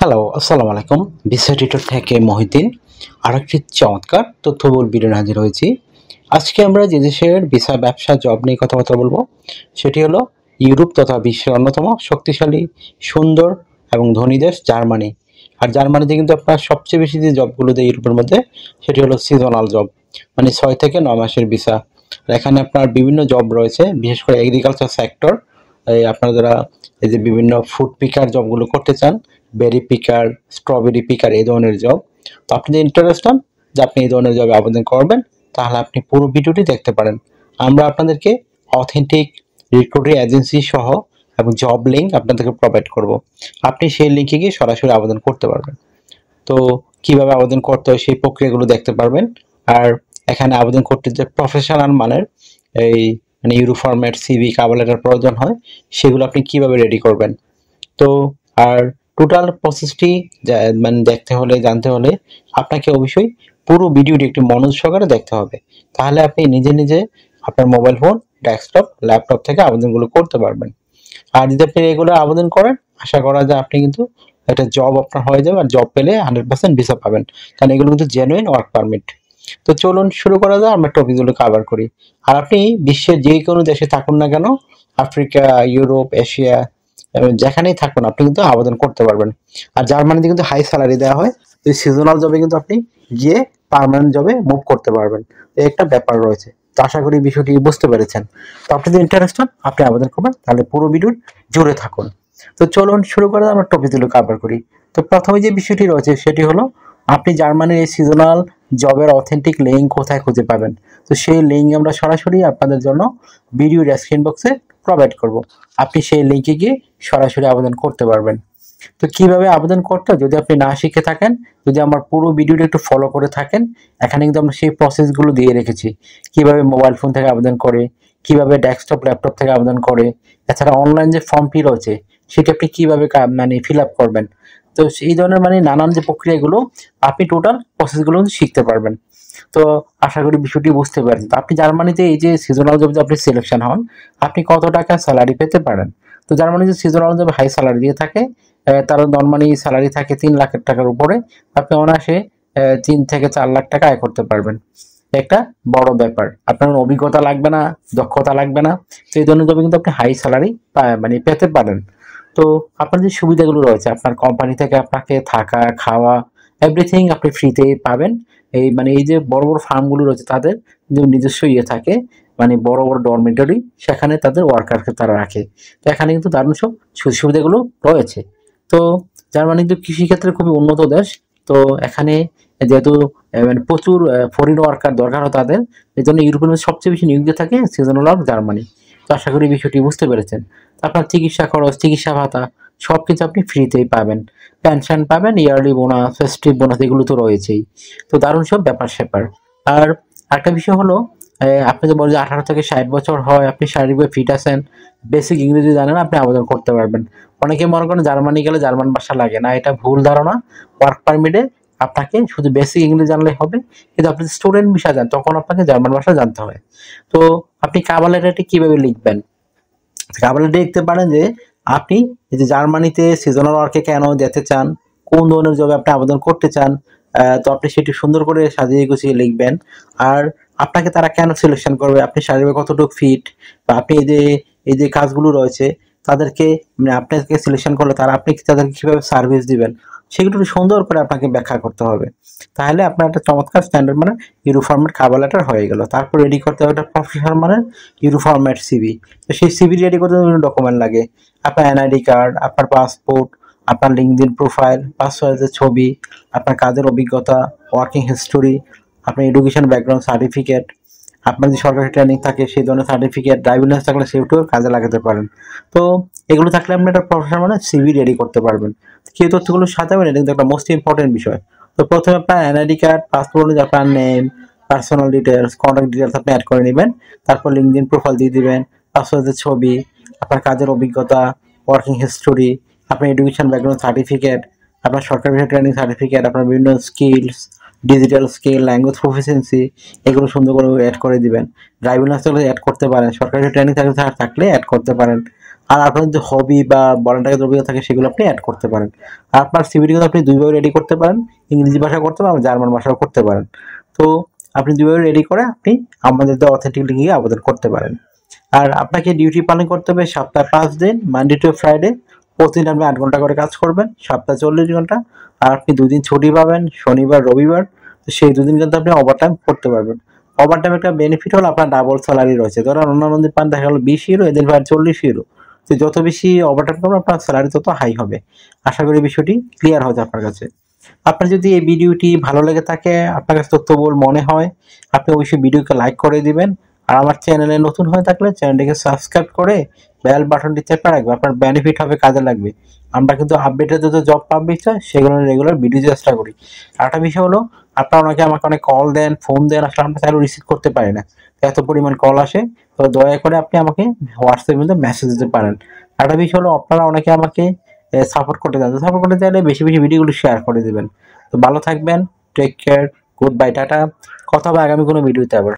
Hello, আসসালামু আলাইকুম। Visa tutor থেকে মহিউদ্দিন আরেকটি চমৎকার তথ্যবহুল ভিডিও নিয়ে হাজির হয়েছি। আজকে আমরা যে দেশের ভিসা ব্যবসা জব নিয়ে কথাবার্তা বলবো সেটি হলো ইউরোপ তথা বিশ্বের অন্যতম শক্তিশালী, সুন্দর এবং ধনী দেশ জার্মানি। আর জার্মানিতে কিন্তু আপনার সবচেয়ে বেশি যে জবগুলো দেয় ইউরোপের মধ্যে সেটি হলো সিজনাল জব, মানে 6 থেকে 9 মাসের ভিসা। আর এখানে আপনার বিভিন্ন জব রয়েছে, বিশেষ করে এগ্রিকালচার সেক্টর। আপনারা যারা এই যে বিভিন্ন ফুড পিকার জবগুলো করতে চান, বেরি পিকার, স্ট্রবেরি পিকার, এই ধরনের জব, তো আপনি যদি ইন্টারেস্ট হন যে আপনি এই ধরনের জবে আবেদন করবেন, তাহলে আপনি পুরো ভিডিওটি দেখতে পারেন। আমরা আপনাদেরকে অথেন্টিক রিক্রুটিং এজেন্সি সহ এবং জব লিঙ্ক আপনাদেরকে প্রোভাইড করব। আপনি সেই লিঙ্কে গিয়ে সরাসরি আবেদন করতে পারবেন। তো কিভাবে আবেদন করতে হয় সেই প্রক্রিয়াগুলো দেখতে পারবেন। আর এখানে আবেদন করতে যে প্রফেশনাল মানের এই মানে euro format, CV, cover letter প্রয়োজন হয়, সেগুলো আপনি কিভাবে রেডি করবেন। তো আর টোটাল প্রসেসটি মানে দেখতে হলে, জানতে হলে আপনাকে অবশ্যই পুরো ভিডিওটি একটু মনোযোগ সহকারে দেখতে হবে। তাহলে আপনি নিজে নিজে আপনার মোবাইল ফোন, ডেস্কটপ, ল্যাপটপ থেকে আবেদনগুলো করতে পারবেন। আর যদি আপনি রেগুলার আবেদন করেন, আশা করা যায় আপনি কিন্তু একটা জব আপনার হয়ে যাবে। আর জব পেলে 100% ভিসা পাবেন, কারণ এগুলো কিন্তু জেনুইন ওয়ার্ক পারমিট। তো চলুন শুরু করা যায়, আমরা টপিকগুলো কভার করি। আর আপনি বিশ্বের যে কোনো দেশে থাকুন না কেন, আফ্রিকা, ইউরোপ, এশিয়া, যেখানেই থাকুন আপনি কিন্তু আবেদন করতে পারবেন। আর জার্মানিতে কিন্তু হাই স্যালারি দেওয়া হয়। তো সিজনাল জবে কিন্তু আপনি গিয়ে পার্মানেন্ট জবে মুভ করতে পারবেন। এই একটা ব্যাপার রয়েছে। তো আশা করি বিষয়টি বুঝতে পেরেছেন। তো আপনি যদি ইন্টারেস্ট হন, আপনি আবেদন করবেন, তাহলে পুরো ভিডিওর জুড়ে থাকুন। তো চলুন শুরু করে আমরা টপিকগুলো কভার করি। তো প্রথমে যে বিষয়টি রয়েছে সেটি হলো, আপনি জার্মানির এই সিজনাল জবের অথেন্টিক লিঙ্ক কোথায় খুঁজে পাবেন। তো সেই লিঙ্ক আমরা সরাসরি আপনাদের জন্য ভিডিও ডেসক্রিপশন বক্সে প্রোভাইড করব। আপনি সেই লিঙ্কে গিয়ে সরাসরি আবেদন করতে পারবেন। তো কিভাবে আবেদন করতে হয়, যদি আপনি না শিখে থাকেন, যদি আমার পুরো ভিডিওটা একটু ফলো করে থাকেন, এখানে কিন্তু আমরা সেই প্রসেসগুলো দিয়ে রেখেছি। কিভাবে মোবাইল ফোন থেকে আবেদন করে, কিভাবে ডেস্কটপ, ল্যাপটপ থেকে আবেদন করে, এছাড়া অনলাইন যে ফর্মটি রয়েছে সেটি আপনি কিভাবে মানে ফিল আপ করবেন। তো এই ধরনের মানে নানান যে প্রক্রিয়াগুলো, আপনি টোটাল প্রসেসগুলো শিখতে পারবেন। তো আশা করি বিষয়টি বুঝতে পারেন। তো আপনি জার্মানিতে এই যে সিজনাল জব আপনি সিলেকশন হন, আপনি কত টাকা স্যালারি পেতে পারেন। তো জার্মানিতে সিজনাল জব হাই স্যালারি দিয়ে থাকে। তার নর্মালি স্যালারি থাকে 3 লাখ টাকার উপরে। আপনি অনায়াসে 3 থেকে 4 লাখ টাকা আয় করতে পারবেন। একটা বড় ব্যাপার। আপনার অভিজ্ঞতা লাগবে না, দক্ষতা লাগবে না। তো এই ধরনের জবে কিন্তু আপনি হাই স্যালারি মানে পেতে পারেন। তো আপনার যে সুবিধাগুলো রয়েছে, আপনার কোম্পানি থেকে আপনাকে থাকা, খাওয়া, এভরিথিং আপনি ফ্রিতেই পাবেন। এই মানে এই যে বড় বড় ফার্মগুলো রয়েছে তাদের নিজস্ব ইয়ে থাকে, মানে বড় বড় ডরমিটরি, সেখানে তাদের ওয়ার্কারকে তারা রাখে। তো এখানে কিন্তু দারুণ সব সুবিধাগুলো রয়েছে। তো জার্মানি কিন্তু কৃষিক্ষেত্রে খুবই উন্নত দেশ। তো এখানে যেহেতু মানে প্রচুর ফরেন ওয়ার্কার দরকার হয় তাদের, এই জন্য ইউরোপের মধ্যে সবচেয়ে বেশি নিয়োগ দিয়ে থাকে সিজনাল ওয়ার্ক জার্মানি। তো আশা করি বিষয়টি বুঝতে পেরেছেন। আপনার চিকিৎসা খরচ, চিকিৎসা ভাতা সব কিছু আপনি ফ্রিতেই পাবেন। পেনশন পাবেন, ইয়ারলি বোনাস, ফেস্টিভ বোনাস, এগুলো তো রয়েছেই। তো দারুণ সব ব্যাপার স্যাপার। আর একটা বিষয় হলো, আপনি যে বলেন যে 18 থেকে 60 বছর হয়, আপনি শারীরিকভাবে ফিট আছেন, বেসিক ইংরেজি জানেন, আপনি আবেদন করতে পারবেন। অনেকে মনে করেন জার্মানি গেলে জার্মান ভাষা লাগে না, এটা ভুল ধারণা। ওয়ার্ক পারমিটে আপনাকে শুধু বেসিক ইংরেজি জানলে হবে, কিন্তু আপনি স্টুডেন্ট ভিসা যান তখন আপনাকে জার্মান ভাষা জানতে হয়। তো আপনি কভার লেটারটি কিভাবে লিখবেন, আপনি দেখতে পারেন যে আপনি এই যে জার্মানিতে সিজনাল ওয়ার্কে কেন যেতে চান, কোন ধরনের জবে আপনি আবেদন করতে চান। তো আপনি সেটি সুন্দর করে সাজিয়ে গুছিয়ে লিখবেন। আর আপনাকে তারা কেন সিলেকশন করবে, আপনি শারীরিক কতটুকু ফিট, বা আপনি এই যে কাজগুলো রয়েছে তাদেরকে মানে আপনাকে সিলেকশন করলে তারা আপনি তাদেরকে কিভাবে সার্ভিস দিবেন, সেগুলো সুন্দর করে আপনাকে ব্যাখ্যা করতে হবে। তাহলে আপনার একটা চমৎকার স্ট্যান্ডার্ড মানে ইউরো ফরম্যাট কভার লেটার হয়ে গেল। তারপর রেডি করতে হবে একটা প্রফেশনাল মানে ইউরো ফরম্যাট সিভি। তো সেই সিভি রেডি করতে বিভিন্ন ডকুমেন্ট লাগে। আপনার এনআইডি কার্ড, আপনার পাসপোর্ট, আপনার লিঙ্কডইন প্রোফাইল, পাসওয়ার্ডের ছবি, আপনার কাজের অভিজ্ঞতা, ওয়ার্কিং হিস্টোরি, আপনার এডুকেশন ব্যাকগ্রাউন্ড সার্টিফিকেট, আপনার যে সরকারি ট্রেনিং থাকে সেই ধরনের সার্টিফিকেট, ড্রাইভিং লাইসেন্স থাকলে সেটাও কাজে লাগাতে পারেন। তো এগুলো থাকলে আপনি একটা প্রফেশনাল মানে সিভি রেডি করতে পারবেন। কি তথ্যগুলো সাজাবেন, এটা কিন্তু একটা মোস্ট ইম্পর্টেন্ট বিষয়। তো প্রথমে আপনার এনআইডি কার্ড, পাসপোর্ট অনুযায়ী আপনার name, personal details, contact details আপনি অ্যাড করে নেবেন। তারপর লিঙ্কডইন প্রোফাইল দিয়ে দিবেন, পাসওয়ার্ডের ছবি, আপনার কাজের অভিজ্ঞতা, ওয়ার্কিং হিস্টোরি, আপনার এডুকেশন ব্যাকগ্রাউন্ড সার্টিফিকেট, আপনার সরকারি ট্রেনিং সার্টিফিকেট, আপনার বিভিন্ন skills, digital skill, language proficiency, এগুলো সুন্দর করে অ্যাড করে দিবেন। ড্রাইভিং লাইসেন্স অ্যাড করতে পারেন, সরকারি ট্রেনিং থাকলে অ্যাড করতে পারেন। আর আপনার যে হবি বা ভলান্টারি অভিজ্ঞতা থাকে সেগুলো আপনি অ্যাড করতে পারেন। আর আপনার সিভিটি কিন্তু আপনি দুইভাবে রেডি করতে পারেন, ইংরেজি ভাষা করতে পারেন, জার্মান ভাষাও করতে পারেন। তো আপনি দুইভাবে রেডি করে আপনি আমাদের দ্য অথেন্টিক লিঙ্কে আবেদন করতে পারেন। আর আপনাকে ডিউটি পালন করতে হবে সপ্তাহে 5 দিন, মানডে টু ফ্রাইডে। প্রতিদিন আপনি 8 ঘন্টা করে কাজ করবেন, সপ্তাহে 40 ঘন্টা। আর আপনি 2 দিন ছুটি পাবেন, শনিবার রবিবার। তো সেই 2 দিন কিন্তু আপনি ওভারটাইম করতে পারবেন। ওভারটাইম একটা বেনিফিট হলো আপনার ডাবল স্যালারি রয়েছে। ধরেন অন্যান্য দিন পান দেখা গেল 20 ইউরো, এদিন পান 40 ইউরো। তো যত বেশি ওভারটাইম করবেন আপনার স্যালারি তত হাই হবে। আশা করি বিষয়টি ক্লিয়ার হয়েছে আপনার কাছে। আপনার যদি এই ভিডিওটি ভালো লেগে থাকে, আপনার কাছে তথ্যবহুল মনে হয়, আপনি অবশ্যই ভিডিওকে লাইক করে দিবেন। আর আমার চ্যানেলে নতুন হয়ে থাকলে চ্যানেলটিকে সাবস্ক্রাইব করে বেল বাটনটি চেপে রাখবেন, আপনার বেনিফিট হবে, কাজে লাগবে। আমরা কিন্তু আপডেটেড যত জব পাবলিক হয় সেগুলো রেগুলার ভিডিও চেষ্টা করি। আরেকটা বিষয় হলো, আপনারা আমাকে অনেক কল দেন, ফোন দেন, আসলে আমরা চাইলেও রিসিভ করতে পারি না, এত পরিমাণ কল আসে। তো দয়া করে আপনি আমাকে হোয়াটসঅ্যাপের মধ্যে মেসেজ দিতে পারেন। আরেকটা বিষয় হলো, আপনারা অনেকে আমাকে সাপোর্ট করতে চান, সাপোর্ট করতে চাইলে বেশি বেশি ভিডিওগুলো শেয়ার করে দেবেন। তো ভালো থাকবেন, take care, good bye, tata. কথা হবে আগামী কোনো ভিডিওতে আবার।